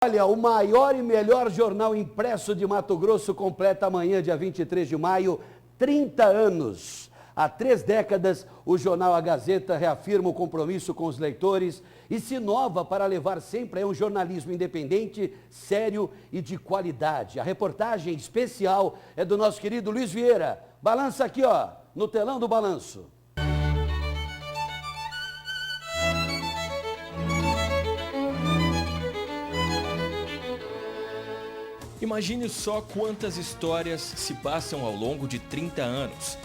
Olha, o maior e melhor jornal impresso de Mato Grosso completa amanhã, dia 23 de maio, 30 anos. Há 3 décadas, o jornal A Gazeta reafirma o compromisso com os leitores e se inova para levar sempre um jornalismo independente, sério e de qualidade. A reportagem especial é do nosso querido Luiz Vieira. Balança aqui, ó, no telão do balanço. Imagine só quantas histórias se passam ao longo de 30 anos.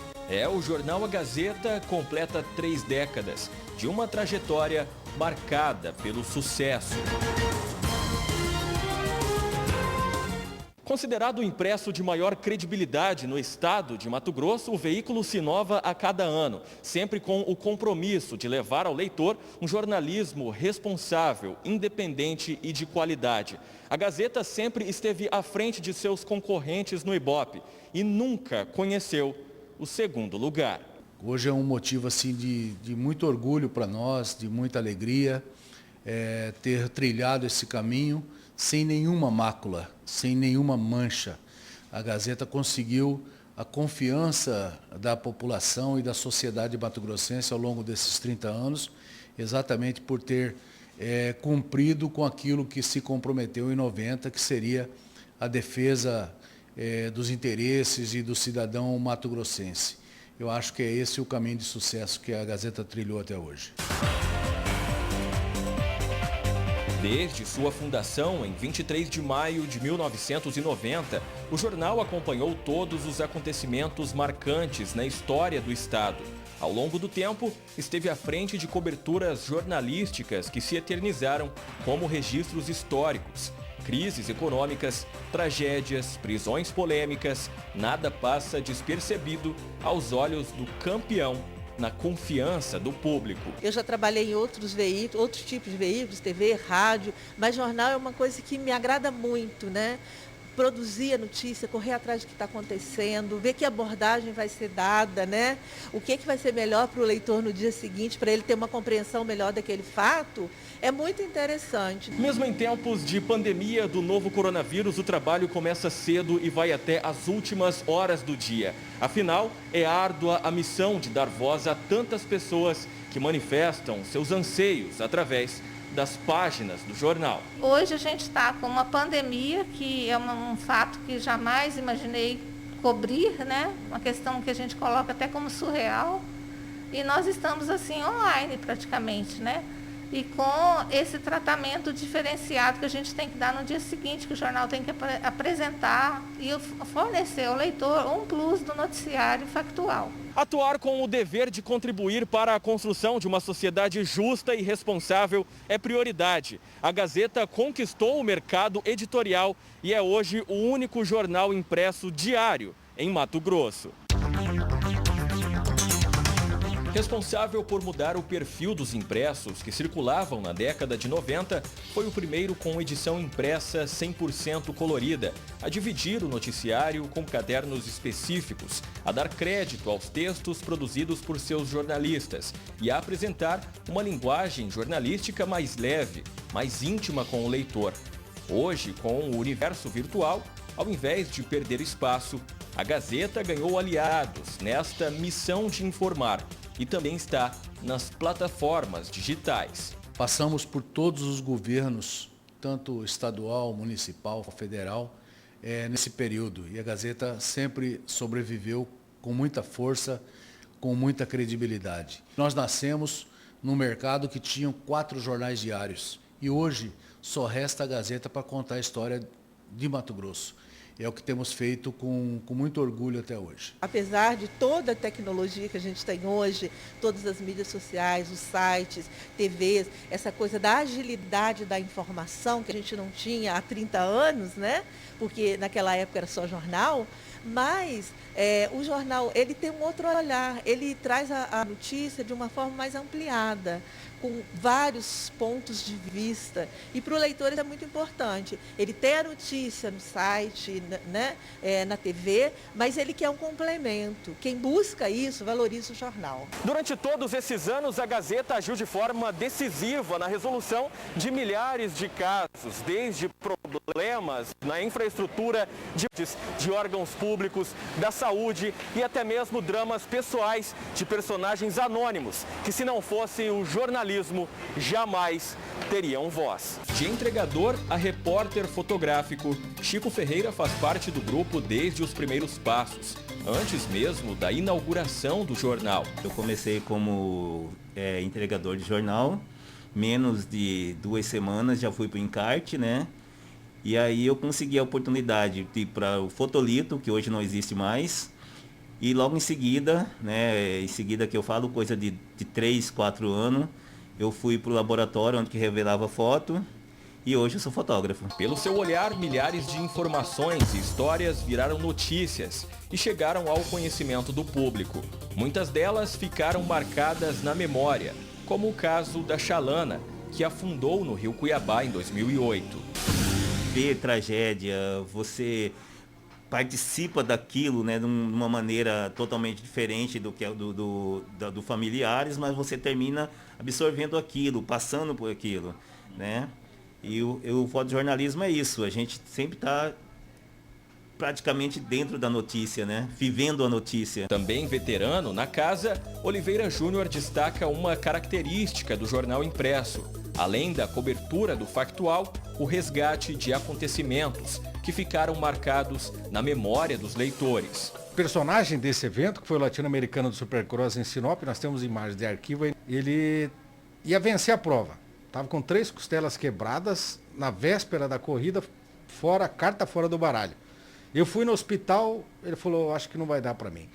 O jornal A Gazeta completa 3 décadas de uma trajetória marcada pelo sucesso. Considerado o impresso de maior credibilidade no estado de Mato Grosso, o veículo se inova a cada ano, sempre com o compromisso de levar ao leitor um jornalismo responsável, independente e de qualidade. A Gazeta sempre esteve à frente de seus concorrentes no Ibope e nunca conheceu o segundo lugar. Hoje é um motivo assim, de muito orgulho para nós, de muita alegria, ter trilhado esse caminho sem nenhuma mácula, sem nenhuma mancha. A Gazeta conseguiu a confiança da população e da sociedade mato-grossense ao longo desses 30 anos, exatamente por ter cumprido com aquilo que se comprometeu em 90, que seria a defesa dos interesses e do cidadão mato-grossense. Eu acho que é esse o caminho de sucesso que a Gazeta trilhou até hoje. Desde sua fundação, em 23 de maio de 1990, o jornal acompanhou todos os acontecimentos marcantes na história do estado. Ao longo do tempo, esteve à frente de coberturas jornalísticas que se eternizaram como registros históricos. Crises econômicas, tragédias, prisões polêmicas, nada passa despercebido aos olhos do campeão na confiança do público. Eu já trabalhei em outros veículos, outros tipos de veículos, TV, rádio, mas jornal é uma coisa que me agrada muito, né? Produzir a notícia, correr atrás do que está acontecendo, ver que abordagem vai ser dada, né? O que vai ser melhor para o leitor no dia seguinte, para ele ter uma compreensão melhor daquele fato, é muito interessante. Mesmo em tempos de pandemia do novo coronavírus, o trabalho começa cedo e vai até as últimas horas do dia. Afinal, é árdua a missão de dar voz a tantas pessoas que manifestam seus anseios através das páginas do jornal. Hoje a gente está com uma pandemia que é um fato que jamais imaginei cobrir, né? Uma questão que a gente coloca até como surreal. E nós estamos assim online praticamente, né? E com esse tratamento diferenciado que a gente tem que dar no dia seguinte, que o jornal tem que apresentar e fornecer ao leitor um plus do noticiário factual. Atuar com o dever de contribuir para a construção de uma sociedade justa e responsável é prioridade. A Gazeta conquistou o mercado editorial e é hoje o único jornal impresso diário em Mato Grosso. Responsável por mudar o perfil dos impressos que circulavam na década de 90, foi o primeiro com edição impressa 100% colorida, a dividir o noticiário com cadernos específicos, a dar crédito aos textos produzidos por seus jornalistas e a apresentar uma linguagem jornalística mais leve, mais íntima com o leitor. Hoje, com o universo virtual, ao invés de perder espaço, a Gazeta ganhou aliados nesta missão de informar e também está nas plataformas digitais. Passamos por todos os governos, tanto estadual, municipal, federal, nesse período. E a Gazeta sempre sobreviveu com muita força, com muita credibilidade. Nós nascemos num mercado que tinha 4 jornais diários e hoje só resta a Gazeta para contar a história de Mato Grosso. É o que temos feito com muito orgulho até hoje. Apesar de toda a tecnologia que a gente tem hoje, todas as mídias sociais, os sites, TVs, essa coisa da agilidade da informação que a gente não tinha há 30 anos, né? Porque naquela época era só jornal, mas o jornal ele tem um outro olhar, ele traz a notícia de uma forma mais ampliada, com vários pontos de vista. E para o leitor isso é muito importante. Ele tem a notícia no site, né, na TV, mas ele quer um complemento. Quem busca isso, valoriza o jornal. Durante todos esses anos, a Gazeta agiu de forma decisiva na resolução de milhares de casos, desde problemas na infraestrutura de órgãos públicos, da saúde e até mesmo dramas pessoais de personagens anônimos, que se não fosse o jornalismo, jamais teriam voz. De entregador a repórter fotográfico, Chico Ferreira faz parte do grupo desde os primeiros passos, antes mesmo da inauguração do jornal. Eu comecei como entregador de jornal, menos de 2 semanas já fui para o encarte, né? E aí eu consegui a oportunidade de ir para o Fotolito, que hoje não existe mais. E logo em seguida, né, que eu falo, coisa de 3, 4 anos, eu fui para o laboratório onde que revelava foto e hoje eu sou fotógrafo. Pelo seu olhar, milhares de informações e histórias viraram notícias e chegaram ao conhecimento do público. Muitas delas ficaram marcadas na memória, como o caso da Chalana, que afundou no rio Cuiabá em 2008. Ver tragédia, você participa daquilo, né, de uma maneira totalmente diferente do que do familiares, mas você termina absorvendo aquilo, passando por aquilo, né? E o fotojornalismo é isso, a gente sempre está praticamente dentro da notícia, né? Vivendo a notícia. Também veterano na casa, Oliveira Júnior destaca uma característica do jornal impresso. Além da cobertura do factual, o resgate de acontecimentos que ficaram marcados na memória dos leitores. O personagem desse evento, que foi o latino-americano do Supercross em Sinop, nós temos imagens de arquivo, ele ia vencer a prova. Estava com 3 costelas quebradas na véspera da corrida, carta fora do baralho. Eu fui no hospital, ele falou, acho que não vai dar para mim.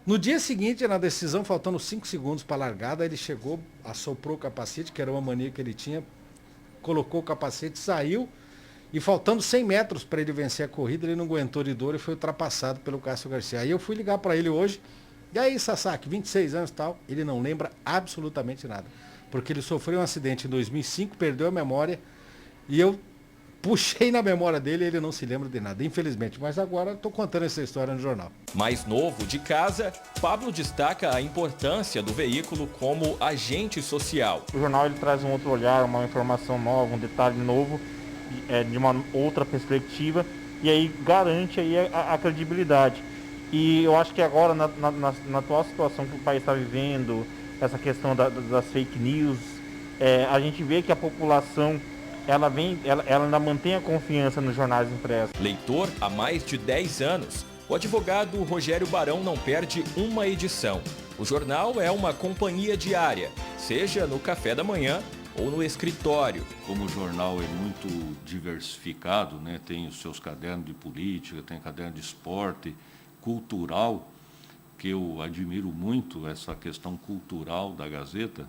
No dia seguinte, na decisão, faltando 5 segundos para a largada, ele chegou, assoprou o capacete, que era uma mania que ele tinha, colocou o capacete, saiu, e faltando 100 metros para ele vencer a corrida, ele não aguentou de dor e foi ultrapassado pelo Cássio Garcia. Aí eu fui ligar para ele hoje, e aí, Sasaki, 26 anos e tal, ele não lembra absolutamente nada. Porque ele sofreu um acidente em 2005, perdeu a memória, e eu puxei na memória dele e ele não se lembra de nada, infelizmente. Mas agora estou contando essa história no jornal. Mais novo de casa, Pablo destaca a importância do veículo como agente social. O jornal ele traz um outro olhar, uma informação nova, um detalhe novo, de uma outra perspectiva, e aí garante aí a credibilidade. E eu acho que agora, na atual situação que o país está vivendo, essa questão das fake news, a gente vê que a população ela ainda mantém a confiança nos jornais impressos. Leitor há mais de 10 anos, o advogado Rogério Barão não perde uma edição. O jornal é uma companhia diária, seja no café da manhã ou no escritório. Como o jornal é muito diversificado, né, tem os seus cadernos de política, tem caderno de esporte, cultural, que eu admiro muito essa questão cultural da Gazeta,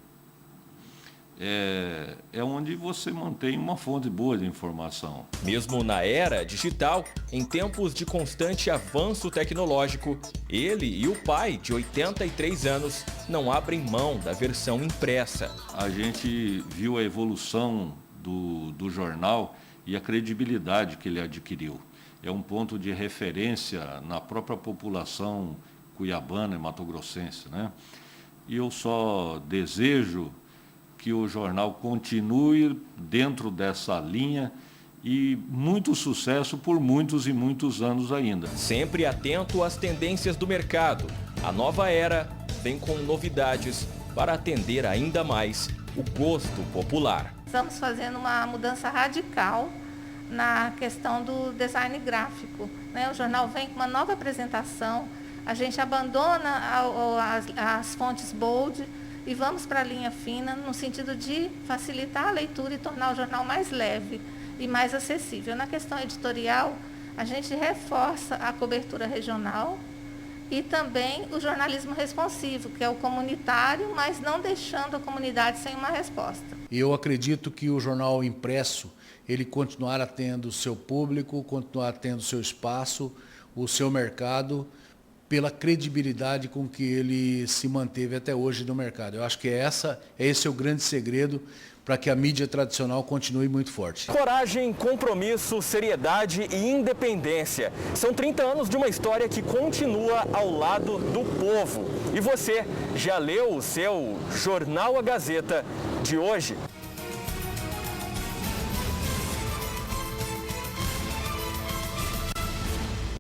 é onde você mantém uma fonte boa de informação. Mesmo na era digital, em tempos de constante avanço tecnológico, ele e o pai, de 83 anos, não abrem mão da versão impressa. A gente viu a evolução do jornal e a credibilidade que ele adquiriu. É um ponto de referência na própria população cuiabana e matogrossense, né? E eu só desejo que o jornal continue dentro dessa linha e muito sucesso por muitos e muitos anos ainda. Sempre atento às tendências do mercado, a nova era vem com novidades para atender ainda mais o gosto popular. Estamos fazendo uma mudança radical na questão do design gráfico, né? O jornal vem com uma nova apresentação, a gente abandona as fontes bold e vamos para a linha fina no sentido de facilitar a leitura e tornar o jornal mais leve e mais acessível. Na questão editorial, a gente reforça a cobertura regional e também o jornalismo responsivo, que é o comunitário, mas não deixando a comunidade sem uma resposta. Eu acredito que o jornal impresso, ele continuará tendo o seu público, continuará tendo o seu espaço, o seu mercado, pela credibilidade com que ele se manteve até hoje no mercado. Eu acho que esse é o grande segredo para que a mídia tradicional continue muito forte. Coragem, compromisso, seriedade e independência. São 30 anos de uma história que continua ao lado do povo. E você já leu o seu Jornal A Gazeta de hoje?